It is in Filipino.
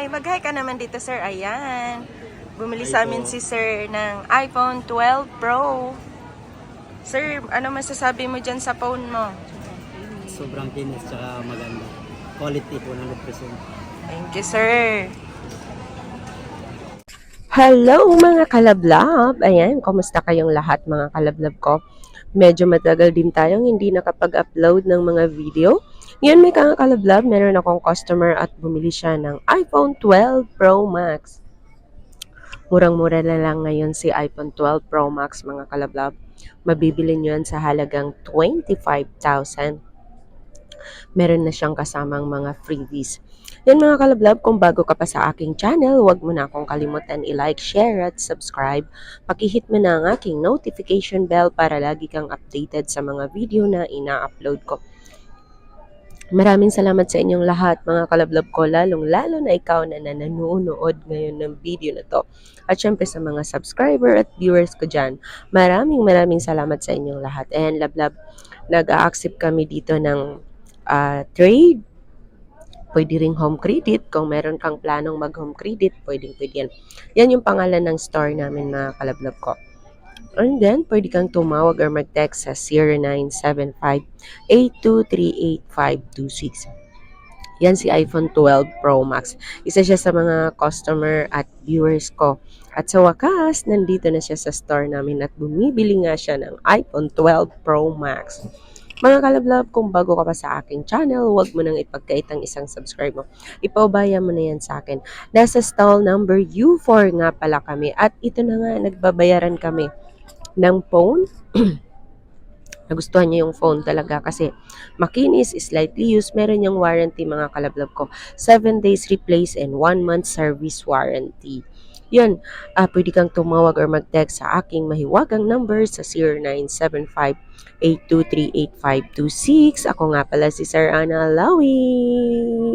Mag-hi ka naman dito, sir. Ayan. Bumili sa amin si sir ng iPhone 12 Pro. Sir, ano masasabi mo dyan sa phone mo? Sobrang kinis tsaka maganda. Quality 100%. Thank you, sir. Hello mga kalablab! Ayan, kumusta kayong lahat mga kalablab ko? Medyo matagal din tayong hindi nakapag-upload ng mga video. Ngayon may kalablab, meron akong customer at bumili siya ng iPhone 12 Pro Max. Murang-mura na lang ngayon si iPhone 12 Pro Max mga kalablab. Mabibili nyo yan sa halagang 25,000. Meron na siyang kasamang mga freebies. Yan mga kalablab, kung bago ka pa sa aking channel, huwag mo na akong kalimutan i-like, share at subscribe. Pakihit mo na ang aking notification bell para lagi kang updated sa mga video na ina-upload ko. Maraming salamat sa inyong lahat mga kalablab ko, lalong-lalo na ikaw na nanonood ngayon ng video na to. At syempre sa mga subscriber at viewers ko dyan, maraming salamat sa inyong lahat. And lablab, nag-a-accept kami dito ng trade. Pwede ring home credit. Kung meron kang planong mag-home credit, pwede yan. Yan yung pangalan ng store namin mga kalablab ko. And then, pwede kang tumawag or mag-text sa 0975-8238526. Yan si iPhone 12 Pro Max. Isa siya sa mga customer at viewers ko. At sa wakas, nandito na siya sa store namin at bumibili nga siya ng iPhone 12 Pro Max. Mga kalablab, kung bago ka pa sa aking channel, huwag mo nang ipagkait ang isang subscribe mo. Ipaubaya mo na yan sa akin. Nasa stall number U4 nga pala kami. At ito na nga, nagbabayaran kami ng phone. Nagustuhan niya yung phone talaga kasi makinis, slightly used. Meron yung warranty mga kalablab ko. 7 days replace and 1 month service warranty. Yun, pwede kang tumawag or mag-text sa aking mahiwagang number sa 0975-8238526. Ako nga pala si Sir Ana Lawi.